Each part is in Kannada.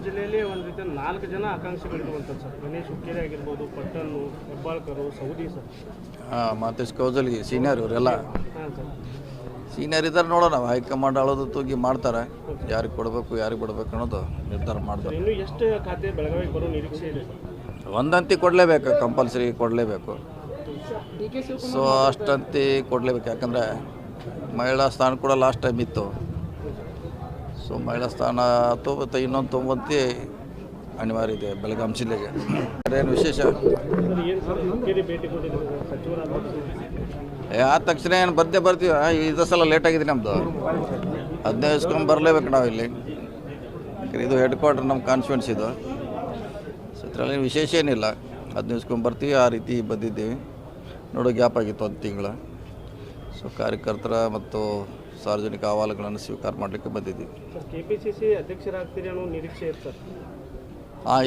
ಜಿಲ್ಲೆಯಲ್ಲಿ ಒಂದು ರೀತಿ 4 ಜನ ಆಕಾಂಕ್ಷಿಗಳಿರುವಂಥದ್ದು ಸರ್. ಗಣೇಶ್ ಹುಕ್ಕೇರಿ ಆಗಿರ್ಬೋದು, ಪಟ್ಟಣ್ಣು, Hebbalkar, Saudi sir. Mathesh Kaujalgi senior ಇವರೆಲ್ಲ ಹಾಂ ಸರ್. ಸೀನಿಯರ್ ಇದ್ದಾರೆ. ನೋಡೋಣ, ಹೈಕಮಾಂಡ್ ಆಳೋದು ತೂಗಿ ಮಾಡ್ತಾರೆ. ಯಾರಿಗೆ ಕೊಡಬೇಕು ಯಾರಿಗೆ ಬಿಡಬೇಕು ಅನ್ನೋದು ನಿರ್ಧಾರ ಮಾಡ್ತಾರೆ. ಇನ್ನು ಎಷ್ಟು ಖಾತೆ ಬೆಳಗಾವಿಗೆ ಬರೋ ನಿರೀಕ್ಷೆ ಇದೆ ಸರ್? ಒಂದಂತಿ ಕೊಡಲೇಬೇಕು, ಕಂಪಲ್ಸರಿ ಕೊಡಲೇಬೇಕು. ಸೊ ಅಷ್ಟಂತಿ ಕೊಡಲೇಬೇಕು. ಯಾಕಂದರೆ ಮಹಿಳಾ ಸ್ಥಾನ ಕೂಡ ಲಾಸ್ಟ್ ಟೈಮ್ ಇತ್ತು. ಸೊ ಮಹಿಳಾ ಸ್ಥಾನ ಇನ್ನೊಂದು 9 ಅನಿವಾರ್ಯ ಇದೆ ಬೆಳಗಾಂ ಜಿಲ್ಲೆಗೆ. ಅದೇನು ವಿಶೇಷ ಏನು ಸರ್ ಹುಕ್ಕೇರಿ ಭೇಟಿ ಕೊಟ್ಟಿದ್ದಾರೆ ಸಚಿವರಾದ ಆದ ತಕ್ಷಣ ಏನು ಬರ್ತೀವಿ. ಇದು ಸಲ ಲೇಟಾಗಿದೆ ನಮ್ಮದು. 15 ಇಸ್ಕೊಂಡು ಬರಲೇಬೇಕು ನಾವು ಇಲ್ಲಿ. ಇದು ಹೆಡ್ ಕ್ವಾರ್ಟರ್ ನಮ್ಮ ಕಾನ್ಸ್ಟಿಟ್ಯೂನ್ಸಿ ಇದು. ಸೊ ಇದರಲ್ಲಿ ವಿಶೇಷ ಏನಿಲ್ಲ. 15 ಇಸ್ಕೊಂಡು ಬರ್ತೀವಿ. ಆ ರೀತಿ ಬಂದಿದ್ದೀವಿ. ನೋಡೋ ಗ್ಯಾಪ್ ಆಗಿತ್ತು 1 ತಿಂಗಳು. ಸೊ ಕಾರ್ಯಕರ್ತರ ಮತ್ತು ಸಾರ್ವಜನಿಕ ಅಹವಾಲುಗಳನ್ನು ಸ್ವೀಕಾರ ಮಾಡಲಿಕ್ಕೆ ಬಂದಿದ್ದೀವಿ. ಸರ್, KPCC ಅಧ್ಯಕ್ಷರಾಗ್ತೀರಿ ಅನ್ನೋ ನಿರೀಕ್ಷೆ ಇತ್ತು ಸರ್.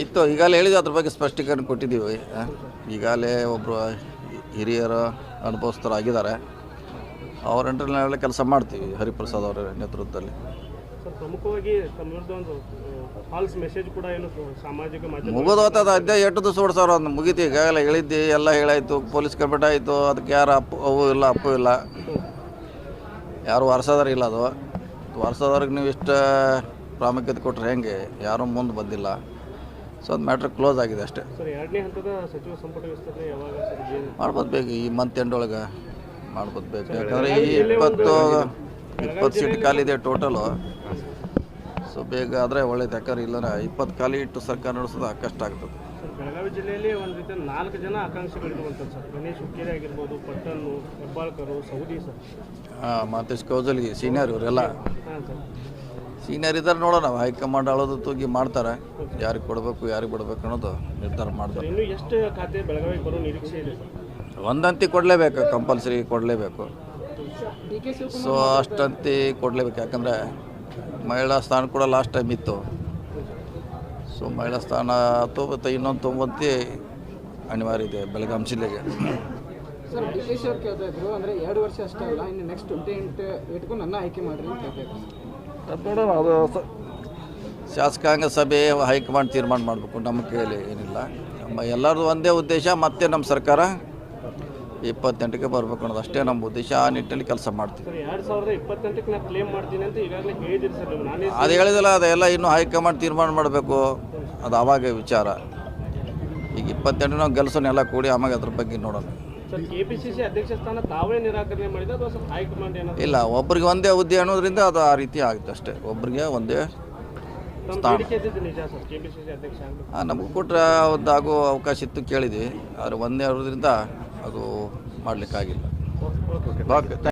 ಇತ್ತು. ಈಗಾಗಲೇ ಹೇಳಿದ್ವಿ, ಅದ್ರ ಬಗ್ಗೆ ಸ್ಪಷ್ಟೀಕರಣ ಕೊಟ್ಟಿದ್ದೀವಿ. ಈಗಾಗಲೇ ಒಬ್ಬರು ಹಿರಿಯರು ಅನುಭವಸ್ಥರಾಗಿದ್ದಾರೆ. ಅವ್ರ ಅಂಡರ್ನಲ್ಲಿ ನಾವೆಲ್ಲ ಕೆಲಸ ಮಾಡ್ತೀವಿ ಹರಿಪ್ರಸಾದ್ ಅವರ ನೇತೃತ್ವದಲ್ಲಿ. ಸರ್, ಪ್ರಮುಖವಾಗಿ ತಮ್ಮದು ಒಂದು ಫಾಲ್ಸ್ ಮೆಸೇಜ್ ಕೂಡ ಏನು ಸಾಮಾಜಿಕ ಮಾಧ್ಯಮ ಮುಗಿದೋಗ್ತದ. ಅದೇ 8 ದಿವಸ ಓಡಿಸೋರು ಒಂದು ಮುಗೀತಿ. ಈಗಾಗಲೇ ಹೇಳಿದ್ದಿ, ಎಲ್ಲ ಹೇಳಾಯಿತು. ಪೊಲೀಸ್ ಕಂಪ್ಲೇಂಟ್ ಆಯಿತು. ಅದಕ್ಕೆ ಯಾರು ಅವು ಇಲ್ಲ ಅಪ್ಪು ಇಲ್ಲ, ಯಾರು ವಾರಸದಾರ ಇಲ್ಲ. ಅದು ವಾರಸದವ್ರಿಗೆ ನೀವು ಇಷ್ಟು ಪ್ರಾಮುಖ್ಯತೆ ಕೊಟ್ಟರೆ ಹೆಂಗೆ? ಯಾರೂ ಮುಂದೆ ಬಂದಿಲ್ಲ. ಸೊ ಅದು ಮ್ಯಾಟ್ರ್ ಕ್ಲೋಸ್ ಆಗಿದೆ ಅಷ್ಟೇ. ಸರ್, 2ನೇ ಹಂತದ ಸಚಿವ ಸಂಪುಟ ವಿಸ್ತರಣೆ ಯಾವಾಗ ಸರ್? ಮಾಡ್ಬೋದು ಬೇಕು, ಈ ಮಂತ್ ಎಂಡ್ ಒಳಗೆ ಮಾಡ್ಬೋದು ಬೇಕು. ಯಾಕಂದರೆ ಈ 20 ಸೀಟ್ ಖಾಲಿದೆ ಟೋಟಲು. ಸೊ ಬೇಗ ಆದರೆ ಒಳ್ಳೇದು. ಯಾಕಂದ್ರೆ ಇಲ್ಲ 20 ಖಾಲಿ ಇಟ್ಟು ಸರ್ಕಾರ ನಡೆಸೋದು ಕಷ್ಟ ಆಗ್ತದೆ. ಸರ್, ಬೆಳಗಾವಿ ಜಿಲ್ಲೆಯಲ್ಲಿ ಒಂದು ರೀತಿ 4 ಜನ ಆಕಾಂಕ್ಷಿಗಳಿರುವಂಥದ್ದು ಸರ್. ಗಣೇಶ್ ಹುಕ್ಕೇರಿ ಆಗಿರ್ಬೋದು, ಪಟ್ಟಣ್ಣು, Hebbalkar, Saudi sir. Mathesh Kaujalgi senior ಇವರೆಲ್ಲ ಹಾಂ ಸರ್. ಸೀನಿಯರ್ ಇದ್ದಾರೆ. ನೋಡೋಣ, ಹೈಕಮಾಂಡ್ ಆಳೋದು ತೂಗಿ ಮಾಡ್ತಾರೆ. ಯಾರಿಗೆ ಕೊಡಬೇಕು ಯಾರಿಗೆ ಬಿಡಬೇಕು ಅನ್ನೋದು ನಿರ್ಧಾರ ಮಾಡ್ತಾರೆ. ಇನ್ನು ಎಷ್ಟು ಖಾತೆ ಬೆಳಗಾವಿಗೆ ಬರೋ ನಿರೀಕ್ಷೆ ಇದೆ ಸರ್? ಒಂದಂತಿ ಕೊಡಲೇಬೇಕು, ಕಂಪಲ್ಸರಿ ಕೊಡಲೇಬೇಕು. ಸೊ ಅಷ್ಟಂತಿ ಕೊಡಲೇಬೇಕು. ಯಾಕಂದರೆ ಮಹಿಳಾ ಸ್ಥಾನ ಕೂಡ ಲಾಸ್ಟ್ ಟೈಮ್ ಇತ್ತು. ಸೊ ಮಹಿಳಾ ಸ್ಥಾನ ಇನ್ನೊಂದು 9 ಅನಿವಾರ್ಯ ಇದೆ ಬೆಳಗಾಂ ಜಿಲ್ಲೆಗೆ. ಸರ್, DK ಅವ್ರು ಕೇಳ್ತಾ ಇದ್ರು, ಅಂದರೆ 2 ವರ್ಷ ಅಷ್ಟೇ ಅಲ್ಲ, ಇನ್ನು ನೆಕ್ಸ್ಟ್ 28 ಇಟ್ಕೊಂಡು ನನ್ನ ಆಯ್ಕೆ ಮಾಡಿರಿ ಅಂತ ಕೇಳ್ತಾ ಇದ್ರು. ಅದು ನೋಡೋಣ. ಅದು ಶಾಸಕಾಂಗ ಸಭೆ ಹೈಕಮಾಂಡ್ ತೀರ್ಮಾನ ಮಾಡಬೇಕು. ನಮ್ಮ ಕೈಯಲ್ಲಿ ಏನಿಲ್ಲ. ನಮ್ಮ ಎಲ್ಲರದು ಒಂದೇ ಉದ್ದೇಶ, ಮತ್ತೆ ನಮ್ಮ ಸರ್ಕಾರ 28ಕ್ಕೆ ಬರಬೇಕು ಅನ್ನೋದು ಅಷ್ಟೇ ನಮ್ಮ ಉದ್ದೇಶ. ಆ ನಿಟ್ಟಿನಲ್ಲಿ ಕೆಲಸ ಮಾಡ್ತೀವಿ. ಸರ್, 2028ಕ್ಕೆ ನಾನು ಕ್ಲೇಮ್ ಮಾಡ್ತೀನಿ ಅಂತ ಈಗಾಗಲೇ ಹೇಳಿದಿರಿ ಸರ್. ನಾನೇ ಅದು ಹೇಳಿದಲ್ಲ, ಅದೆಲ್ಲ ಇನ್ನೂ ಹೈಕಮಾಂಡ್ ತೀರ್ಮಾನ ಮಾಡಬೇಕು. ಅದು ಆವಾಗ ವಿಚಾರ. ಈಗ 28 ನಾವು ಗೆಲ್ಸೋನೆಲ್ಲ ಕೂಡಿ ಆಮೇಲೆ ಅದ್ರ ಬಗ್ಗೆ ನೋಡೋಣ. ಸರ್, KPCC ಅಧ್ಯಕ್ಷ ಸ್ಥಾನ ತಾವೇ ನಿರಾಕರಣೆ ಮಾಡಿದ ಅಥವಾ ಸರ್ ಹೈಕಮಾಂಡ್ ಏನಾದರೂ? ಇಲ್ಲ, ಒಬ್ಬರಿಗೆ ಒಂದೇ ಹುದ್ದೆ ಅನ್ನೋದ್ರಿಂದ ಅದು ಆ ರೀತಿ ಆಗುತ್ತೆ ಅಷ್ಟೇ. ಒಬ್ಬರಿಗೆ ಒಂದೇ ಸ್ಥಾನ. ನಿಜ ಸರ್, KPCC ಅಧ್ಯಕ್ಷ ಆಗಬೇಕು. ನಮಗೂ ಕೊಟ್ಟರೆ ಒಂದಾಗೋ ಅವಕಾಶ ಇತ್ತು, ಕೇಳಿದ್ವಿ. ಆದರೆ ಒಂದೇ ಇರೋದ್ರಿಂದ ಅದು ಮಾಡಲಿಕ್ಕಾಗಿಲ್ಲ. ಓಕೆ.